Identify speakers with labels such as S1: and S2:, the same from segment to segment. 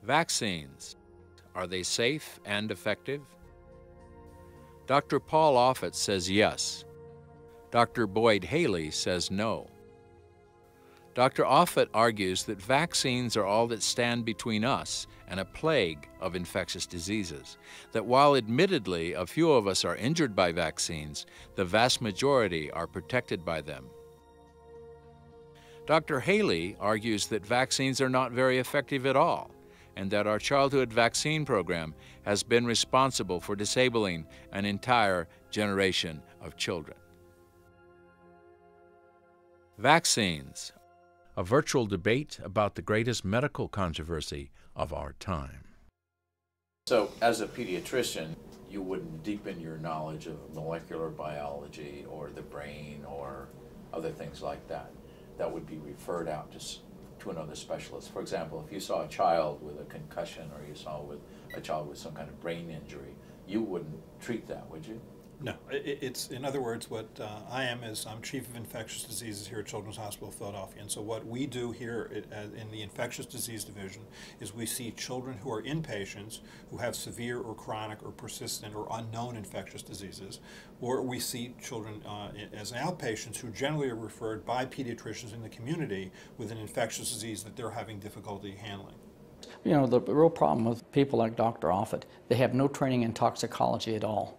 S1: Vaccines, are they safe and effective? Dr. Paul Offit says yes. Dr. Boyd Haley says no. Dr. Offit argues that vaccines are all that stand between us and a plague of infectious diseases, that while admittedly a few of us are injured by vaccines, the vast majority are protected by them. Dr. Haley argues that vaccines are not very effective at all, and that our childhood vaccine program has been responsible for disabling an entire generation of children. Vaccines, a virtual debate about the greatest medical controversy of our time.
S2: So, as a pediatrician, you wouldn't deepen your knowledge of molecular biology or the brain or other things like that. That would be referred out to another specialist. For example, if you saw a child with a concussion or you saw a child with some kind of brain injury, you wouldn't treat that, would you?
S3: No, it's in other words, what I am is I'm Chief of Infectious Diseases here at Children's Hospital of Philadelphia, and so what we do here in the Infectious Disease Division is we see children who are inpatients who have severe or chronic or persistent or unknown infectious diseases, or we see children as outpatients who generally are referred by pediatricians in the community with an infectious disease that they're having difficulty handling.
S4: You know, the real problem with people like Dr. Offit, they have no training in toxicology at all.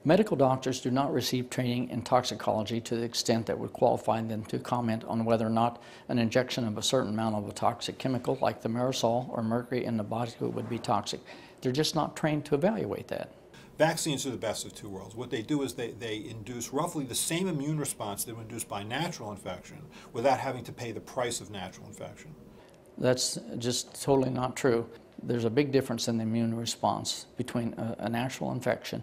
S4: Medical doctors do not receive training in toxicology to the extent that would qualify them to comment on whether or not an injection of a certain amount of a toxic chemical like the aerosol or mercury in the body would be toxic. They're just not trained to evaluate that.
S3: Vaccines are the best of two worlds. What they do is they induce roughly the same immune response that would induce by natural infection without having to pay the price of natural infection.
S4: That's just totally not true. There's a big difference in the immune response between a natural infection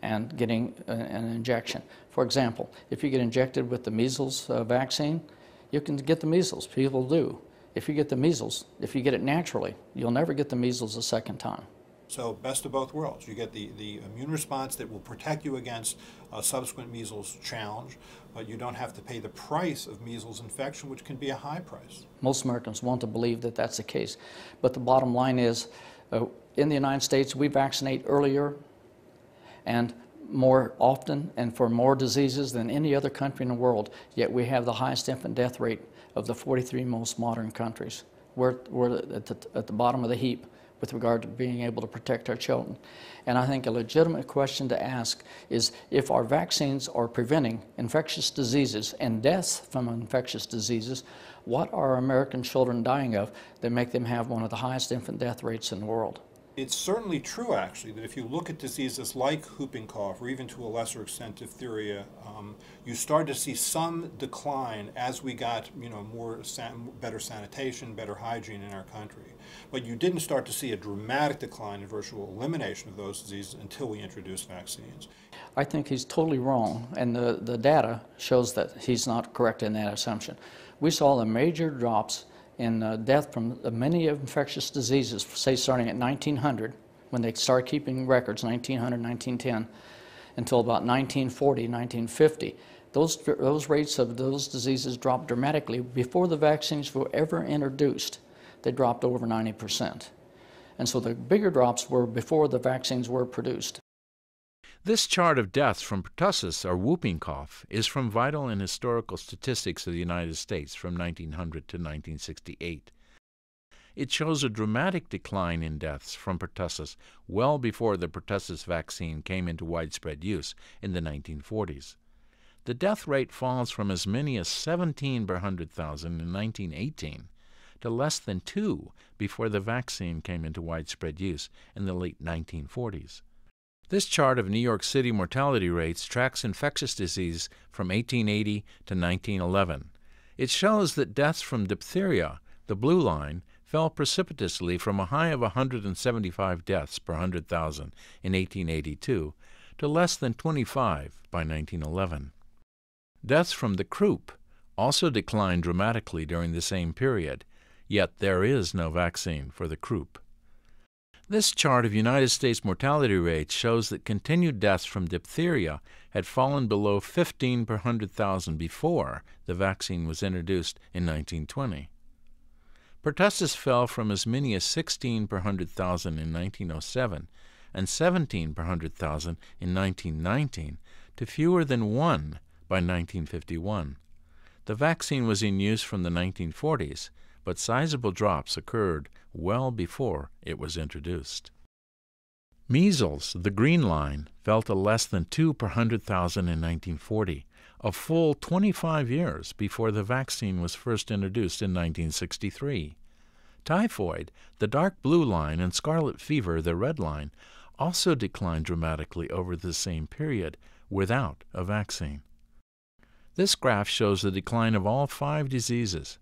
S4: and getting an injection. For example, if you get injected with the measles vaccine, you can get the measles. People do. If you get the measles, if you get it naturally, you'll never get the measles a second time.
S3: So best of both worlds. You get the immune response that will protect you against a subsequent measles challenge, but you don't have to pay the price of measles infection, which can be a high price.
S4: Most Americans want to believe that that's the case. But the bottom line is, in the United States, we vaccinate earlier and more often and for more diseases than any other country in the world, yet we have the highest infant death rate of the 43 most modern countries. We're at the bottom of the heap with regard to being able to protect our children. And I think a legitimate question to ask is, if our vaccines are preventing infectious diseases and deaths from infectious diseases, what are American children dying of that make them have one of the highest infant death rates in the world?
S3: It's certainly true, actually, that if you look at diseases like whooping cough, or even to a lesser extent diphtheria, you start to see some decline as we got, better sanitation, better hygiene in our country. But you didn't start to see a dramatic decline in virtual elimination of those diseases until we introduced vaccines.
S4: I think he's totally wrong, and the data shows that he's not correct in that assumption. We saw the major drops in death from many infectious diseases, say starting at 1900, when they started keeping records, 1900, 1910, until about 1940, 1950. Those rates of those diseases dropped dramatically. Before the vaccines were ever introduced, they dropped over 90%. And so the bigger drops were before the vaccines were produced.
S1: This chart of deaths from pertussis, or whooping cough, is from Vital and Historical Statistics of the United States from 1900 to 1968. It shows a dramatic decline in deaths from pertussis well before the pertussis vaccine came into widespread use in the 1940s. The death rate falls from as many as 17 per 100,000 in 1918 to less than 2 before the vaccine came into widespread use in the late 1940s. This chart of New York City mortality rates tracks infectious disease from 1880 to 1911. It shows that deaths from diphtheria, the blue line, fell precipitously from a high of 175 deaths per 100,000 in 1882 to less than 25 by 1911. Deaths from the croup also declined dramatically during the same period, yet there is no vaccine for the croup. This chart of United States mortality rates shows that continued deaths from diphtheria had fallen below 15 per 100,000 before the vaccine was introduced in 1920. Pertussis fell from as many as 16 per 100,000 in 1907 and 17 per 100,000 in 1919 to fewer than 1 by 1951. The vaccine was in use from the 1940s, but sizable drops occurred well before it was introduced. Measles, the green line, fell to less than 2 per 100,000 in 1940, a full 25 years before the vaccine was first introduced in 1963. Typhoid, the dark blue line, and scarlet fever, the red line, also declined dramatically over the same period without a vaccine. This graph shows the decline of all 5 diseases.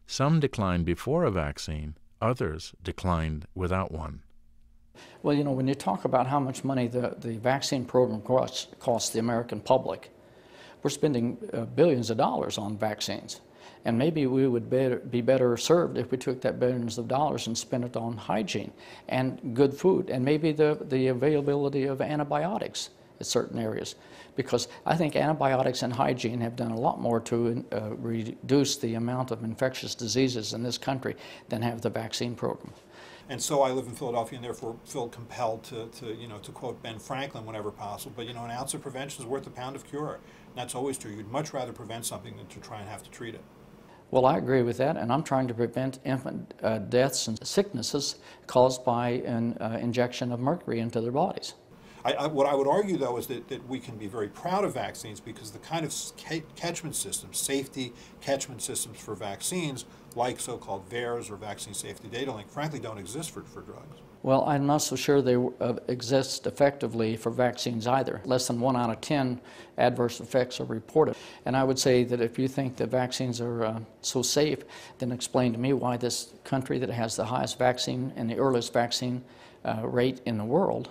S1: Some declined before a vaccine, others declined without one.
S4: Well, you know, when you talk about how much money the vaccine program costs the American public, we're spending billions of dollars on vaccines. And maybe we would be better served if we took that billions of dollars and spent it on hygiene and good food, and maybe the availability of antibiotics in certain areas. Because I think antibiotics and hygiene have done a lot more to reduce the amount of infectious diseases in this country than have the vaccine program.
S3: And so I live in Philadelphia and therefore feel compelled to quote Ben Franklin whenever possible, but an ounce of prevention is worth a pound of cure. And that's always true. You'd much rather prevent something than to try and have to treat it.
S4: Well, I agree with that, and I'm trying to prevent infant deaths and sicknesses caused by an injection of mercury into their bodies.
S3: What I would argue, though, is that we can be very proud of vaccines because the kind of catchment systems, safety catchment systems for vaccines, like so-called VAERS or Vaccine Safety Data Link, frankly don't exist for drugs.
S4: Well, I'm not so sure they exist effectively for vaccines either. Less than 1 out of 10 adverse effects are reported. And I would say that if you think that vaccines are so safe, then explain to me why this country that has the highest vaccine and the earliest vaccine rate in the world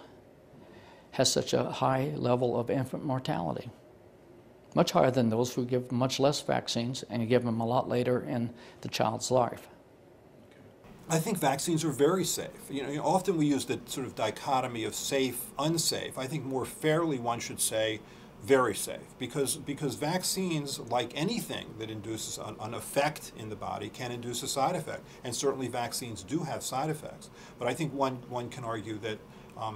S4: has such a high level of infant mortality. Much higher than those who give much less vaccines and give them a lot later in the child's life.
S3: I think vaccines are very safe. Often we use the sort of dichotomy of safe, unsafe. I think more fairly one should say very safe because vaccines, like anything that induces an effect in the body, can induce a side effect. And certainly vaccines do have side effects. But I think one can argue that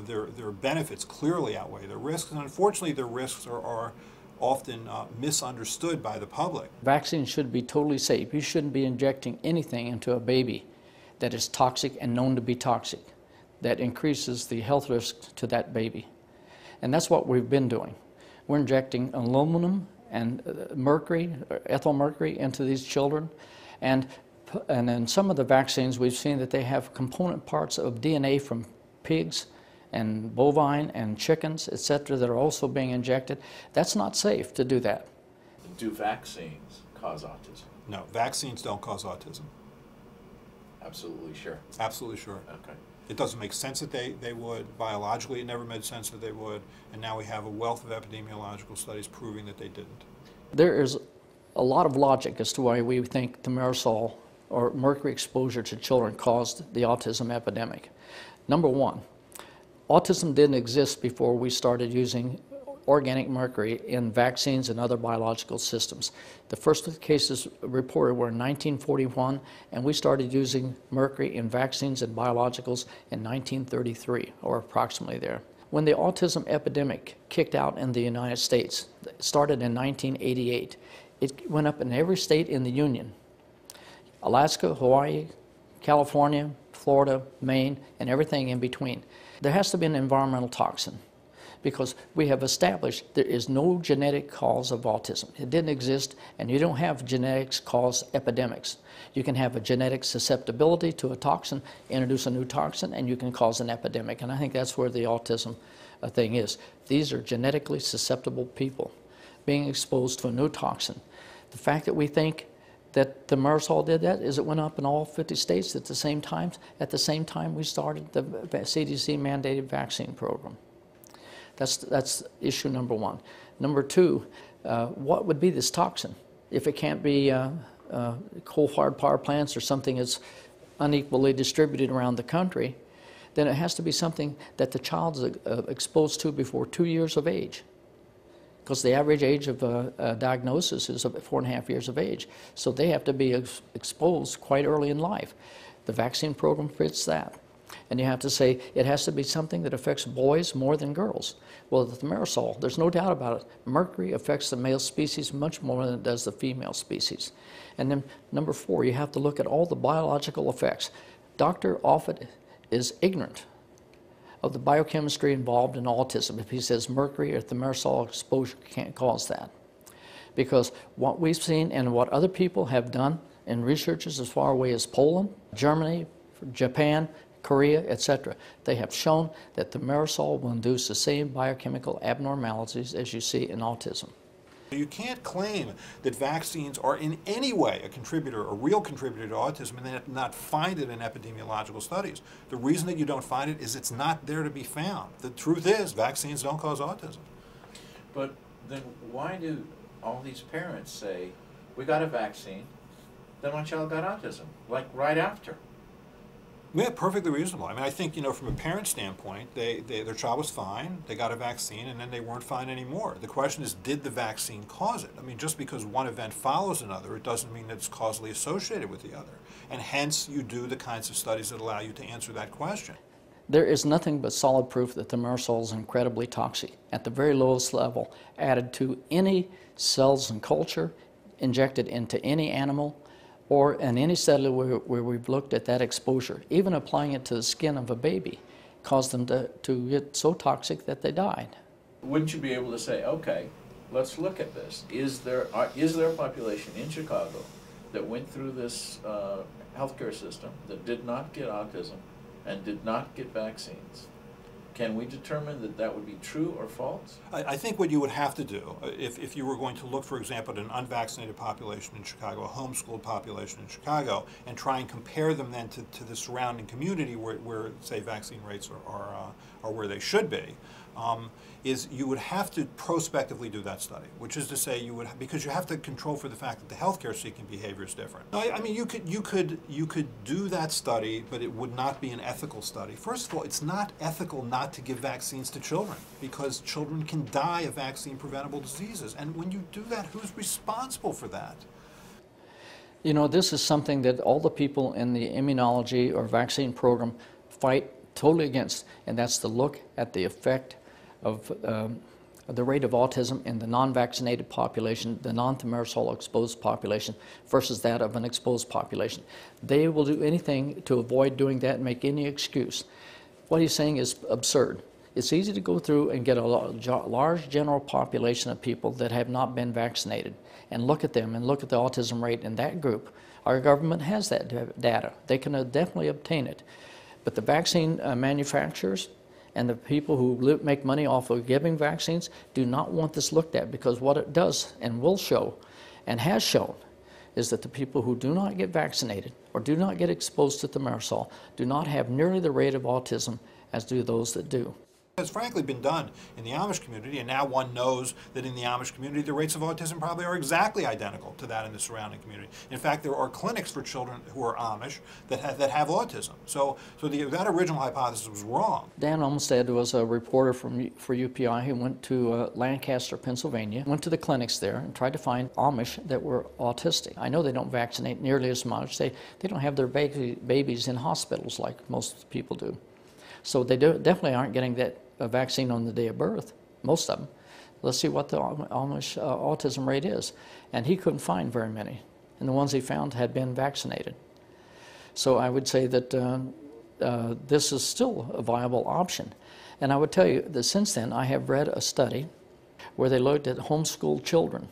S3: their benefits clearly outweigh their risks. And unfortunately, their risks are often misunderstood by the public.
S4: Vaccines should be totally safe. You shouldn't be injecting anything into a baby that is toxic and known to be toxic, that increases the health risk to that baby. And that's what we've been doing. We're injecting aluminum and mercury, ethyl mercury, into these children. And in some of the vaccines, we've seen that they have component parts of DNA from pigs and bovine and chickens, etc., that are also being injected. That's not safe to do that.
S2: Do vaccines cause autism?
S3: No, vaccines don't cause autism.
S2: Absolutely sure.
S3: Absolutely sure.
S2: Okay.
S3: It doesn't make sense that they would. Biologically, it never made sense that they would. And now we have a wealth of epidemiological studies proving that they didn't.
S4: There is a lot of logic as to why we think the aerosol or mercury exposure to children caused the autism epidemic. Number one, autism didn't exist before we started using organic mercury in vaccines and other biological systems. The first cases reported were in 1941, and we started using mercury in vaccines and biologicals in 1933, or approximately there. When the autism epidemic kicked out in the United States, it started in 1988. It went up in every state in the Union: Alaska, Hawaii, California, Florida, Maine, and everything in between. There has to be an environmental toxin, because we have established there is no genetic cause of autism. It didn't exist, and you don't have genetics cause epidemics. You can have a genetic susceptibility to a toxin, introduce a new toxin, and you can cause an epidemic. And I think that's where the autism thing is. These are genetically susceptible people being exposed to a new toxin. The fact that we think that the aerosol did that is it went up in all 50 states at the same time. At the same time we started the CDC mandated vaccine program. That's issue number one. Number two, what would be this toxin? If it can't be coal-fired power plants or something that's unequally distributed around the country, then it has to be something that the child is exposed to before 2 years of age. because the average age of diagnosis is about 4.5 years of age. So they have to be exposed quite early in life. The vaccine program fits that. And you have to say it has to be something that affects boys more than girls. Well, the thimerosal, there's no doubt about it. Mercury affects the male species much more than it does the female species. And then number 4, you have to look at all the biological effects. Dr. Offit is ignorant of the biochemistry involved in autism if he says mercury or thimerosal exposure can't cause that. Because what we've seen and what other people have done in researches as far away as Poland, Germany, Japan, Korea, etc., they have shown that thimerosal will induce the same biochemical abnormalities as you see in autism.
S3: You can't claim that vaccines are in any way a contributor, a real contributor to autism, and then not find it in epidemiological studies. The reason that you don't find it is it's not there to be found. The truth is, vaccines don't cause autism.
S2: But then why do all these parents say, we got a vaccine, then my child got autism, like right after?
S3: Yeah, perfectly reasonable. I mean, I think, from a parent standpoint, their child was fine, they got a vaccine, and then they weren't fine anymore. The question is, did the vaccine cause it? I mean, just because one event follows another, it doesn't mean that it's causally associated with the other. And hence, you do the kinds of studies that allow you to answer that question.
S4: There is nothing but solid proof that thimerosal is incredibly toxic at the very lowest level, added to any cells and culture, injected into any animal, or in any study where we've looked at that exposure, even applying it to the skin of a baby, caused them to get so toxic that they died.
S2: Wouldn't you be able to say, okay, let's look at this. Is there a population in Chicago that went through this healthcare system that did not get autism and did not get vaccines? Can we determine that that would be true or false?
S3: I think what you would have to do, if you were going to look, for example, at an unvaccinated population in Chicago, a homeschooled population in Chicago, and try and compare them then to the surrounding community where say, vaccine rates are where they should be, is you would have to prospectively do that study, which is to say because you have to control for the fact that the healthcare seeking behavior is different. I mean, you could do that study, but it would not be an ethical study. First of all, it's not ethical not to give vaccines to children, because children can die of vaccine-preventable diseases. And when you do that, who's responsible for that?
S4: This is something that all the people in the immunology or vaccine program fight totally against, and that's to look at the effect of the rate of autism in the non-vaccinated population, the non-thimerosal exposed population, versus that of an exposed population. They will do anything to avoid doing that and make any excuse. What he's saying is absurd. It's easy to go through and get a large general population of people that have not been vaccinated and look at them and look at the autism rate in that group. Our government has that data. They can definitely obtain it. But the vaccine manufacturers and the people who make money off of giving vaccines do not want this looked at, because what it does and will show and has shown is that the people who do not get vaccinated or do not get exposed to thimerosal do not have nearly the rate of autism as do those that do.
S3: It's frankly been done in the Amish community, and now one knows that in the Amish community the rates of autism probably are exactly identical to that in the surrounding community. In fact, there are clinics for children who are Amish that have autism. So that original hypothesis was wrong.
S4: Dan Olmsted was a reporter for UPI. He went to Lancaster, Pennsylvania, went to the clinics there and tried to find Amish that were autistic. I know they don't vaccinate nearly as much. They don't have their babies in hospitals like most people do. So they definitely aren't getting that vaccine on the day of birth, most of them. Let's see what the Amish autism rate is. And he couldn't find very many. And the ones he found had been vaccinated. So I would say that this is still a viable option. And I would tell you that since then I have read a study where they looked at homeschooled children,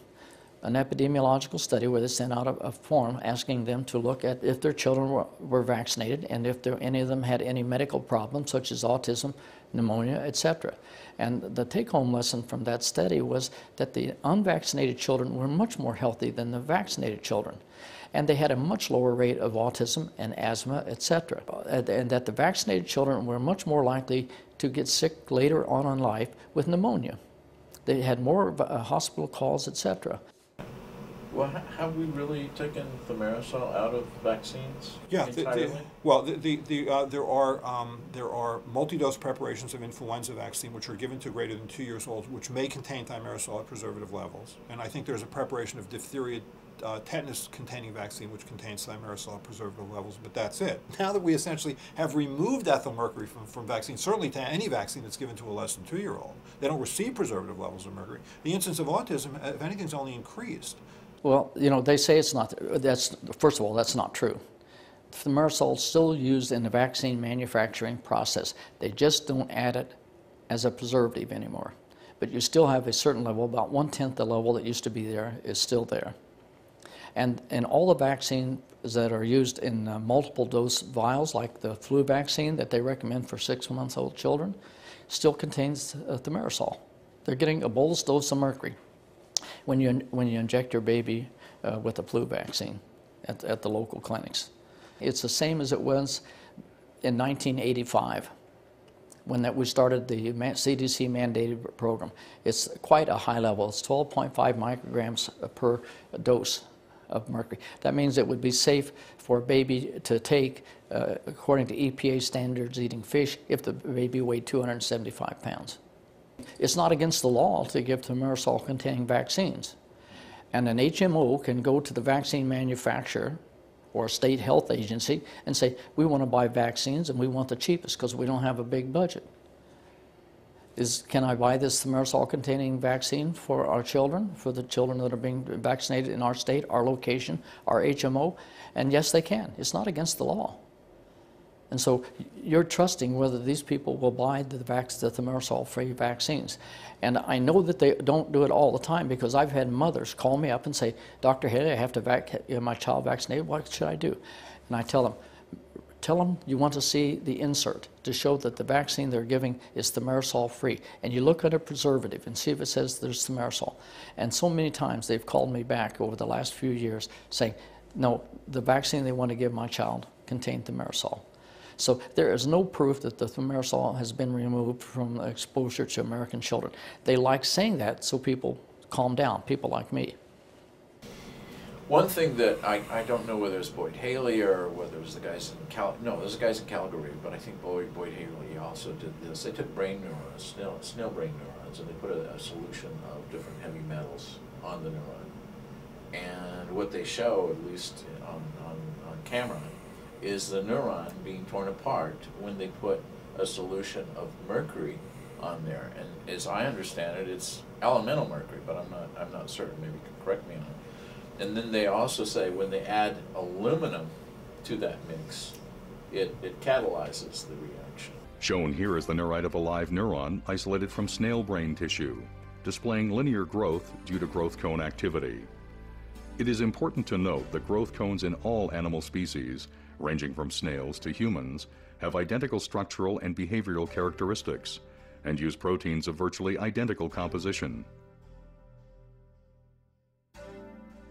S4: an epidemiological study where they sent out a form asking them to look at if their children were vaccinated and if any of them had any medical problems such as autism, pneumonia, etc. And the take-home lesson from that study was that the unvaccinated children were much more healthy than the vaccinated children. And they had a much lower rate of autism and asthma, etc. And that the vaccinated children were much more likely to get sick later on in life with pneumonia. They had more hospital calls, etc.
S2: Well, have we really taken thimerosal out of vaccines entirely?
S3: There are multi-dose preparations of influenza vaccine which are given to greater than 2 years old, which may contain thimerosal at preservative levels. And I think there's a preparation of diphtheria tetanus-containing vaccine which contains thimerosal at preservative levels, but that's it. Now that we essentially have removed ethyl mercury from vaccines, certainly to any vaccine that's given to a less than 2-year-old, they don't receive preservative levels of mercury. The incidence of autism, if anything, has only increased.
S4: Well, you know, they say it's not. First of all, that's not true. Thimerosal is still used in the vaccine manufacturing process. They just don't add it as a preservative anymore. But you still have a certain level, about 1/10 the level that used to be there is still there. And all the vaccines that are used in multiple dose vials, like the flu vaccine that they recommend for 6-month-old children, still contains thimerosal. They're getting a bolus dose of mercury when you inject your baby with the flu vaccine at the local clinics. It's the same as it was in 1985 when we started the CDC mandated program. It's quite a high level. It's 12.5 micrograms per dose of mercury. That means it would be safe for a baby to take, according to EPA standards, eating fish if the baby weighed 275 pounds. It's not against the law to give thimerosal containing vaccines. And an HMO can go to the vaccine manufacturer or a state health agency and say, we want to buy vaccines and we want the cheapest because we don't have a big budget. Can I buy this thimerosal containing vaccine for our children, for the children that are being vaccinated in our state, our location, our HMO? And yes, they can. It's not against the law. And so you're trusting whether these people will buy the thimerosal-free vaccines. And I know that they don't do it all the time because I've had mothers call me up and say, Dr. Haley, I have to get my child vaccinated. What should I do? And I tell them you want to see the insert to show that the vaccine they're giving is thimerosal-free. And you look at a preservative and see if it says there's thimerosal. And so many times they've called me back over the last few years saying, no, the vaccine they want to give my child contained thimerosal. So there is no proof that the thimerosal has been removed from exposure to American children. They like saying that so people calm down, people like me.
S2: One thing that I don't know whether it's Boyd Haley or whether it was the guys in there's guys in Calgary, but I think Boyd Haley also did this. They took brain neurons, snail brain neurons, and they put a solution of different heavy metals on the neuron. And what they show, at least on camera, is the neuron being torn apart when they put a solution of mercury on there. And as I understand it, it's elemental mercury, but I'm not certain. Maybe you can correct me on it. And then they also say when they add aluminum to that mix, it catalyzes the reaction.
S5: Shown here is the neurite of a live neuron isolated from snail brain tissue, displaying linear growth due to growth cone activity. It is important to note that growth cones in all animal species, ranging from snails to humans, have identical structural and behavioral characteristics and use proteins of virtually identical composition.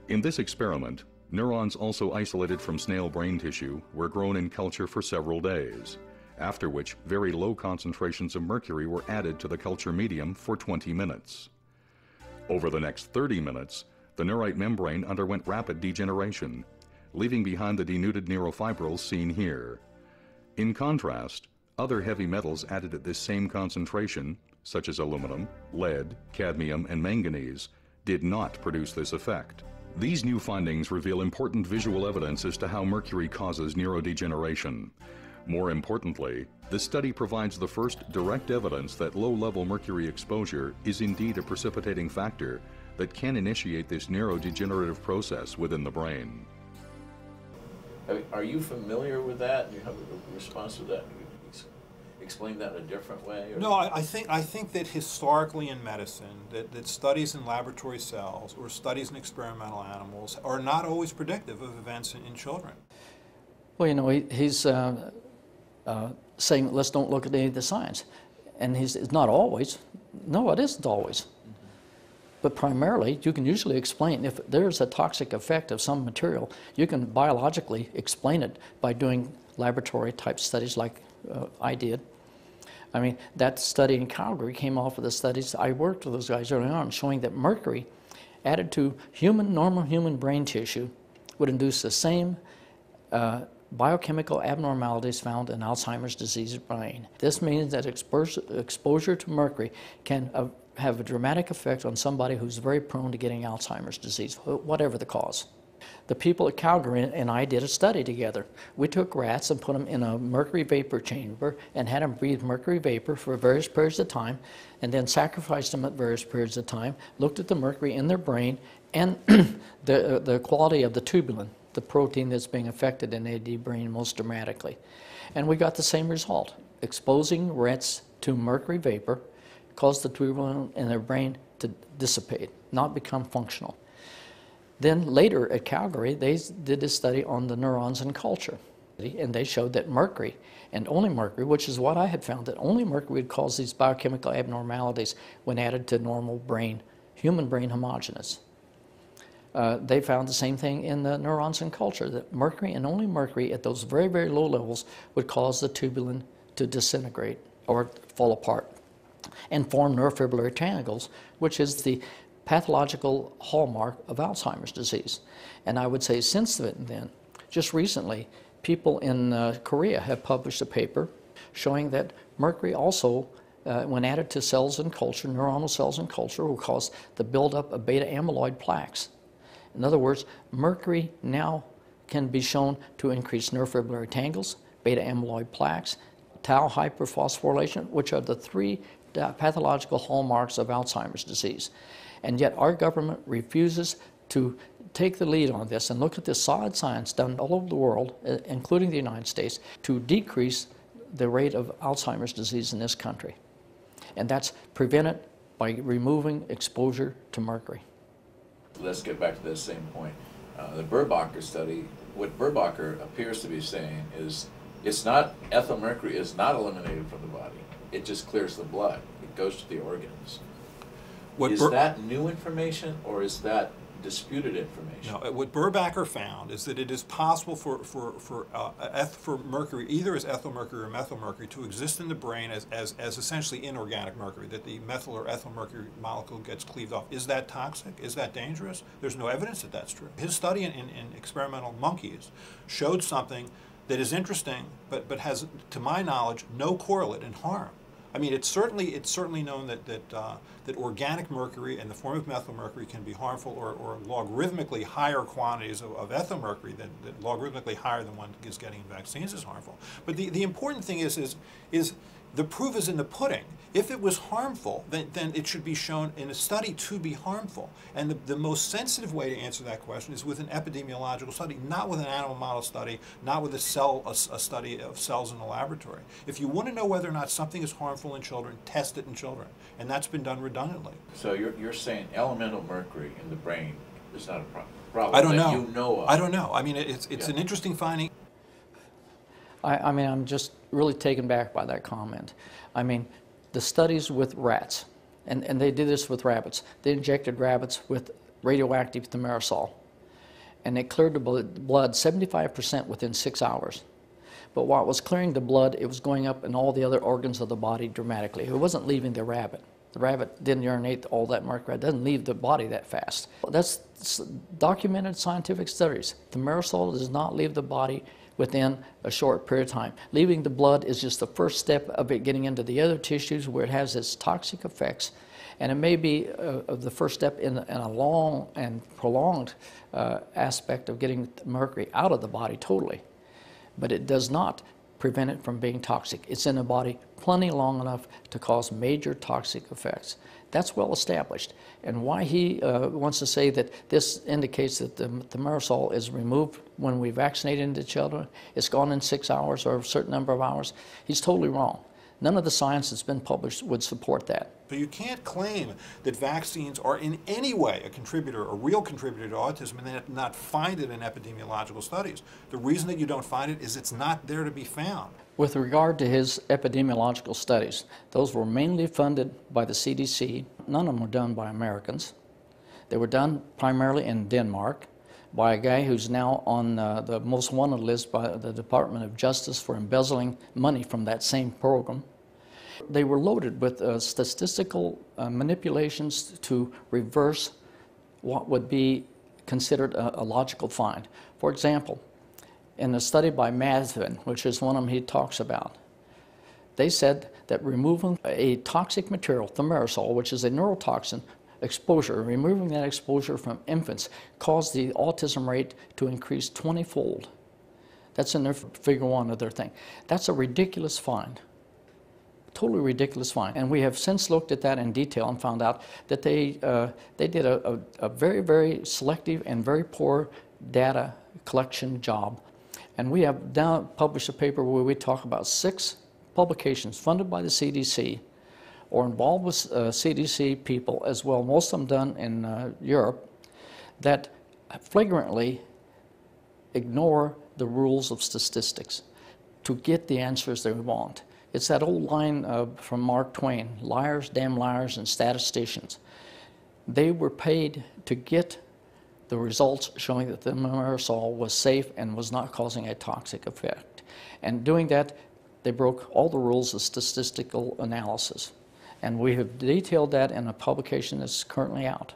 S5: In this experiment, neurons also isolated from snail brain tissue were grown in culture for several days, after which very low concentrations of mercury were added to the culture medium for 20 minutes. Over the next 30 minutes, the neurite membrane underwent rapid degeneration, leaving behind the denuded neurofibrils seen here. In contrast, other heavy metals added at this same concentration, such as aluminum, lead, cadmium, and manganese, did not produce this effect. These new findings reveal important visual evidence as to how mercury causes neurodegeneration. More importantly, this study provides the first direct evidence that low-level mercury exposure is indeed a precipitating factor that can initiate this neurodegenerative process within the brain.
S2: Are you familiar with that? Do you have a response to that? Explain that in a different way? Or?
S3: No, I think that historically in medicine, that studies in laboratory cells or studies in experimental animals are not always predictive of events in children.
S4: Well, you know, he's saying, let's don't look at any of the science. And it's not always. No, it isn't always. But primarily, you can usually explain, if there's a toxic effect of some material, you can biologically explain it by doing laboratory type studies like I did. I mean, that study in Calgary came off of the studies. I worked with those guys early on showing that mercury added to normal human brain tissue would induce the same biochemical abnormalities found in Alzheimer's disease brain. This means that exposure to mercury can have a dramatic effect on somebody who's very prone to getting Alzheimer's disease, whatever the cause. The people at Calgary and I did a study together. We took rats and put them in a mercury vapor chamber and had them breathe mercury vapor for various periods of time, and then sacrificed them at various periods of time, looked at the mercury in their brain and the quality of the tubulin, the protein that's being affected in AD brain most dramatically. And we got the same result. Exposing rats to mercury vapor caused the tubulin in their brain to dissipate, not become functional. Then later at Calgary, they did a study on the neurons in culture. And they showed that mercury, and only mercury, which is what I had found, that only mercury would cause these biochemical abnormalities when added to normal brain, human brain homogeneous. They found the same thing in the neurons in culture, that mercury and only mercury at those very, very low levels would cause the tubulin to disintegrate or fall apart and form neurofibrillary tangles, which is the pathological hallmark of Alzheimer's disease. And I would say since then, just recently, people in Korea have published a paper showing that mercury also, when added to cells in culture, neuronal cells in culture, will cause the buildup of beta amyloid plaques. In other words, mercury now can be shown to increase neurofibrillary tangles, beta amyloid plaques, tau hyperphosphorylation, which are the three pathological hallmarks of Alzheimer's disease. And yet our government refuses to take the lead on this and look at this solid science done all over the world, including the United States, to decrease the rate of Alzheimer's disease in this country. And that's prevented by removing exposure to mercury.
S2: Let's get back to that same point. The Burbacher study, what Burbacher appears to be saying is it's not, ethyl mercury is not eliminated from the body. It just clears the blood. It goes to the organs. Is that new information or is that disputed information?
S3: No, what Burbacher found is that it is possible for mercury, either as ethyl mercury or methyl mercury, to exist in the brain as essentially inorganic mercury, that the methyl or ethyl mercury molecule gets cleaved off. Is that toxic? Is that dangerous? There's no evidence that that's true. His study in experimental monkeys showed something that is interesting, but has, to my knowledge, no correlate in harm. I mean, it's certainly known that organic mercury in the form of methyl mercury can be harmful, or logarithmically higher quantities of ethyl mercury that logarithmically higher than one is getting in vaccines is harmful. But the important thing is the proof is in the pudding. If it was harmful, then it should be shown in a study to be harmful. And the most sensitive way to answer that question is with an epidemiological study, not with an animal model study, not with a study of cells in a laboratory. If you want to know whether or not something is harmful in children, test it in children. And that's been done redundantly.
S2: So you're saying elemental mercury in the brain is not a problem
S3: I don't
S2: that
S3: know.
S2: You know of?
S3: I don't know. I mean, it's an interesting finding.
S4: I mean, I'm just really taken back by that comment. I mean, the studies with rats, and they did this with rabbits. They injected rabbits with radioactive thimerosal, and it cleared the blood 75% within 6 hours. But while it was clearing the blood, it was going up in all the other organs of the body dramatically. It wasn't leaving the rabbit. The rabbit didn't urinate all that mercury. It doesn't leave the body that fast. That's documented scientific studies. Thimerosal does not leave the body within a short period of time. Leaving the blood is just the first step of it getting into the other tissues where it has its toxic effects. And it may be the first step in a long and prolonged aspect of getting mercury out of the body totally. But it does not prevent it from being toxic. It's in the body plenty long enough to cause major toxic effects. That's well established. And why he wants to say that this indicates that the thimerosal is removed when we vaccinate into children, it's gone in 6 hours or a certain number of hours, he's totally wrong. None of the science that's been published would support that.
S3: But you can't claim that vaccines are in any way a contributor, a real contributor to autism, and then not find it in epidemiological studies. The reason that you don't find it is it's not there to be found.
S4: With regard to his epidemiological studies, those were mainly funded by the CDC. None of them were done by Americans. They were done primarily in Denmark by a guy who's now on the most wanted list by the Department of Justice for embezzling money from that same program. They were loaded with statistical manipulations to reverse what would be considered a logical find. For example, in a study by Madsen, which is one of them he talks about, they said that removing a toxic material, thimerosal, which is a neurotoxin, exposure, removing that exposure from infants caused the autism rate to increase 20-fold. That's in their figure 1 of their thing. That's a ridiculous find. Totally ridiculous find. And we have since looked at that in detail and found out that they did a very, very selective and very poor data collection job. And we have now published a paper where we talk about 6 publications funded by the CDC or involved with CDC people as well, most of them done in Europe, that flagrantly ignore the rules of statistics to get the answers they want. It's that old line from Mark Twain, liars, damn liars, and statisticians. They were paid to get the results showing that the thimerosal was safe and was not causing a toxic effect. And doing that, they broke all the rules of statistical analysis. And we have detailed that in a publication that's currently out.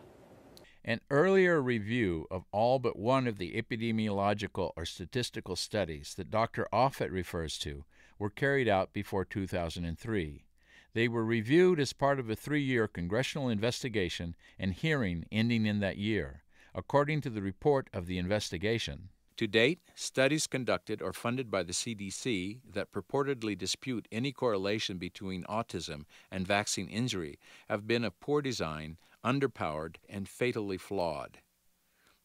S1: An earlier review of all but one of the epidemiological or statistical studies that Dr. Offit refers to were carried out before 2003. They were reviewed as part of a 3-year congressional investigation and hearing ending in that year, according to the report of the investigation. To date, studies conducted or funded by the CDC that purportedly dispute any correlation between autism and vaccine injury have been of poor design, underpowered, and fatally flawed.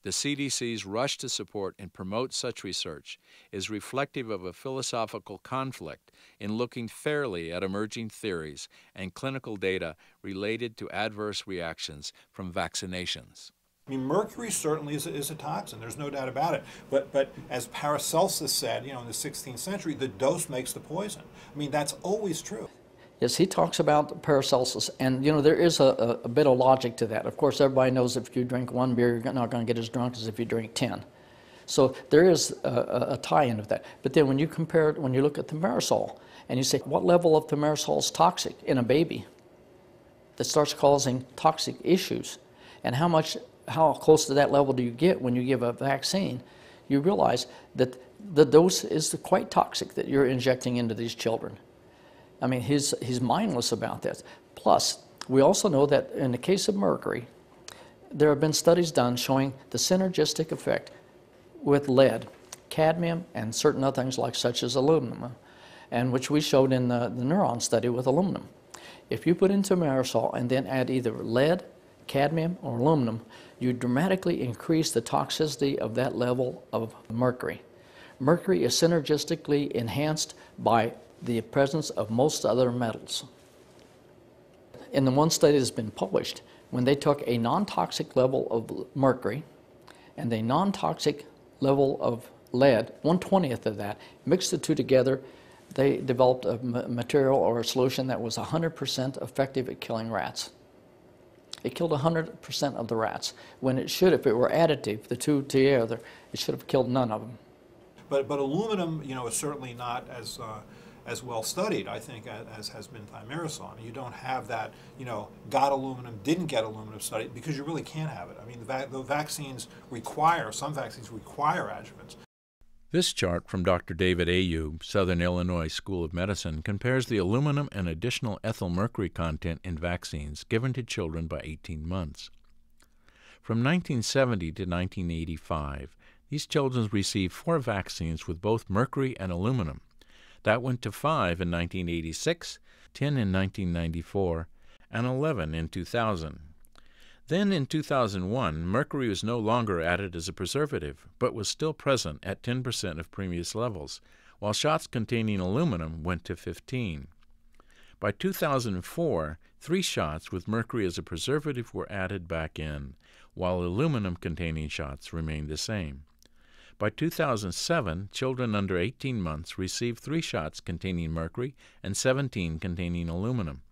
S1: The CDC's rush to support and promote such research is reflective of a philosophical conflict in looking fairly at emerging theories and clinical data related to adverse reactions from vaccinations.
S3: I mean, mercury certainly is a toxin. There's no doubt about it. But as Paracelsus said, in the 16th century, the dose makes the poison. I mean, that's always true.
S4: Yes, he talks about Paracelsus, and there is a bit of logic to that. Of course, everybody knows if you drink 1 beer, you're not going to get as drunk as if you drink 10. So there is a tie-in of that. But then when you compare it, when you look at thimerosal, and you say, what level of thimerosal is toxic in a baby that starts causing toxic issues, and how close to that level do you get when you give a vaccine, you realize that the dose is quite toxic that you're injecting into these children. I mean, he's mindless about this. Plus, we also know that in the case of mercury, there have been studies done showing the synergistic effect with lead, cadmium, and certain other things like such as aluminum, and which we showed in the neuron study with aluminum. If you put in thimerosal and then add either lead, cadmium, or aluminum, you dramatically increase the toxicity of that level of mercury. Mercury is synergistically enhanced by the presence of most other metals. In the one study that's been published, when they took a non-toxic level of mercury and a non-toxic level of lead, 1/20th of that, mixed the two together, they developed a material or a solution that was 100% effective at killing rats. It killed 100% of the rats, when it should, if it were additive, the two together, it should have killed none of them.
S3: But aluminum, is certainly not as well studied, I think, as has been thimerosal. I mean, you don't have that, got aluminum, didn't get aluminum study, because you really can't have it. I mean, the vaccines require, some vaccines require adjuvants.
S1: This chart from Dr. David Ayub, Southern Illinois School of Medicine, compares the aluminum and additional ethyl mercury content in vaccines given to children by 18 months. From 1970 to 1985, these children received 4 vaccines with both mercury and aluminum. That went to 5 in 1986, 10 in 1994, and 11 in 2000. Then in 2001, mercury was no longer added as a preservative, but was still present at 10% of previous levels, while shots containing aluminum went to 15. By 2004, 3 shots with mercury as a preservative were added back in, while aluminum-containing shots remained the same. By 2007, children under 18 months received 3 shots containing mercury and 17 containing aluminum.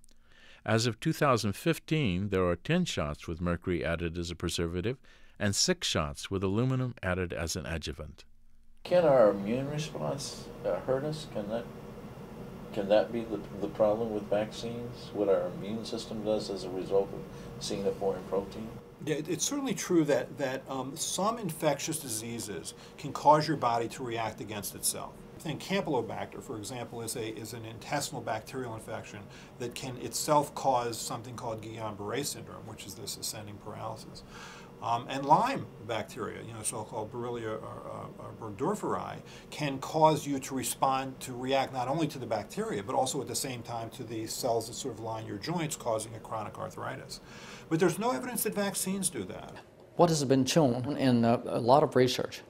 S1: As of 2015, there are 10 shots with mercury added as a preservative and 6 shots with aluminum added as an adjuvant.
S2: Can our immune response hurt us? Can that be the problem with vaccines? What our immune system does as a result of seeing a foreign protein?
S3: Yeah, it's certainly true that some infectious diseases can cause your body to react against itself. I think Campylobacter, for example, is an intestinal bacterial infection that can itself cause something called Guillain-Barré syndrome, which is this ascending paralysis. And Lyme bacteria, so-called Borrelia or Burgdorferi, can cause you to react not only to the bacteria, but also at the same time to the cells that sort of line your joints, causing a chronic arthritis. But there's no evidence that vaccines do that.
S4: What has been shown in a lot of research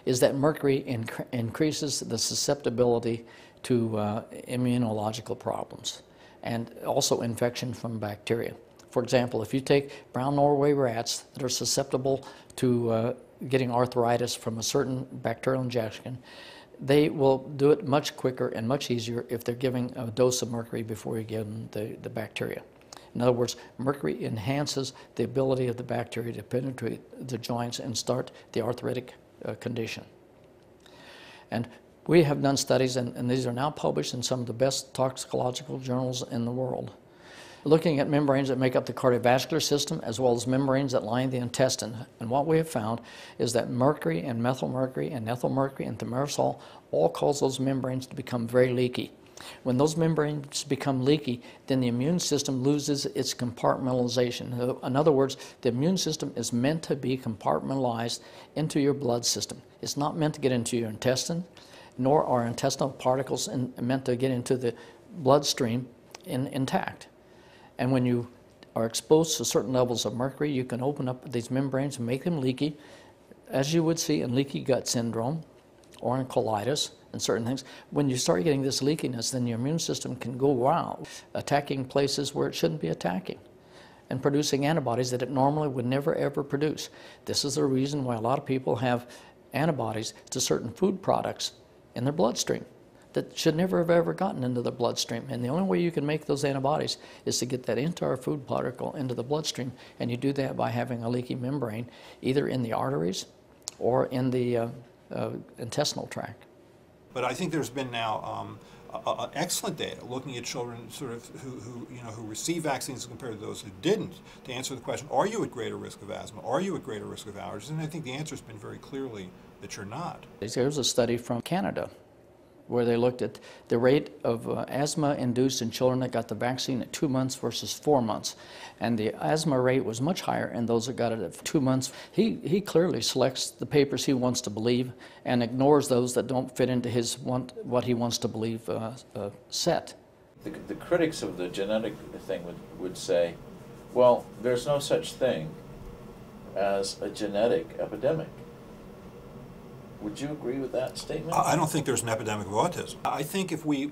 S4: is that mercury increases the susceptibility to immunological problems and also infection from bacteria. For example, if you take brown Norway rats that are susceptible to getting arthritis from a certain bacterial injection, they will do it much quicker and much easier if they're giving a dose of mercury before you give them the bacteria. In other words, mercury enhances the ability of the bacteria to penetrate the joints and start the arthritic condition. And we have done studies, and these are now published in some of the best toxicological journals in the world, looking at membranes that make up the cardiovascular system as well as membranes that line the intestine. And what we have found is that mercury and methylmercury and ethylmercury and thimerosal all cause those membranes to become very leaky. When those membranes become leaky, then the immune system loses its compartmentalization. In other words, the immune system is meant to be compartmentalized into your blood system. It's not meant to get into your intestine, nor are intestinal particles meant to get into the bloodstream intact. And when you are exposed to certain levels of mercury, you can open up these membranes and make them leaky, as you would see in leaky gut syndrome or in colitis and certain things. When you start getting this leakiness, then your immune system can go wild, attacking places where it shouldn't be attacking and producing antibodies that it normally would never ever produce. This is the reason why a lot of people have antibodies to certain food products in their bloodstream that should never have ever gotten into the bloodstream. And the only way you can make those antibodies is to get that entire food particle into the bloodstream, and you do that by having a leaky membrane either in the arteries or in the intestinal tract.
S3: But I think there's been now excellent data looking at children sort of who receive vaccines compared to those who didn't, to answer the question, are you at greater risk of asthma? Are you at greater risk of allergies? And I think the answer has been very clearly that you're not.
S4: There's a study from Canada where they looked at the rate of asthma induced in children that got the vaccine at 2 months versus 4 months. And the asthma rate was much higher in those that got it at 2 months. He clearly selects the papers he wants to believe and ignores those that don't fit into his what he wants to believe set.
S2: The critics of the genetic thing would say, well, there's no such thing as a genetic epidemic. Would you agree with that statement?
S3: I don't think there's an epidemic of autism. I think if we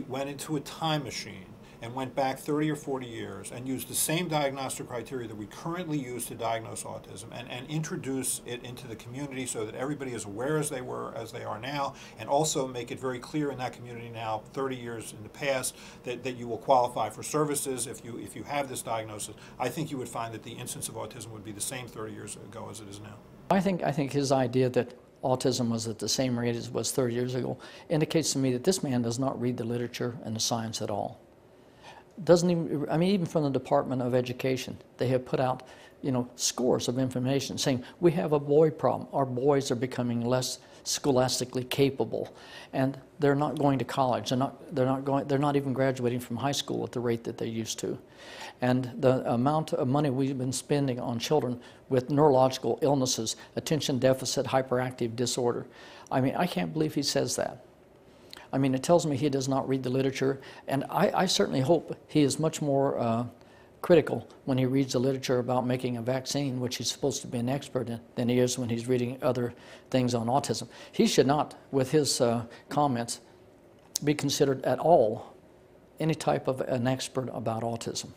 S3: went into a time machine and went back 30 or 40 years and used the same diagnostic criteria that we currently use to diagnose autism and introduce it into the community so that everybody is aware as they are now, and also make it very clear in that community now, 30 years in the past, that you will qualify for services if you have this diagnosis, I think you would find that the incidence of autism would be the same 30 years ago as it is now.
S4: I think his idea that autism was at the same rate as it was 30 years ago indicates to me that this man does not read the literature and the science at all. Doesn't even, I mean, even from the Department of Education, they have put out, scores of information saying we have a boy problem. Our boys are becoming less scholastically capable, and they're not going to college. They're not even graduating from high school at the rate that they used to. And the amount of money we've been spending on children with neurological illnesses, attention deficit hyperactive disorder. I mean, I can't believe he says that. I mean, it tells me he does not read the literature, and I certainly hope he is much more critical when he reads the literature about making a vaccine, which he's supposed to be an expert in, than he is when he's reading other things on autism. He should not, with his comments, be considered at all any type of an expert about autism.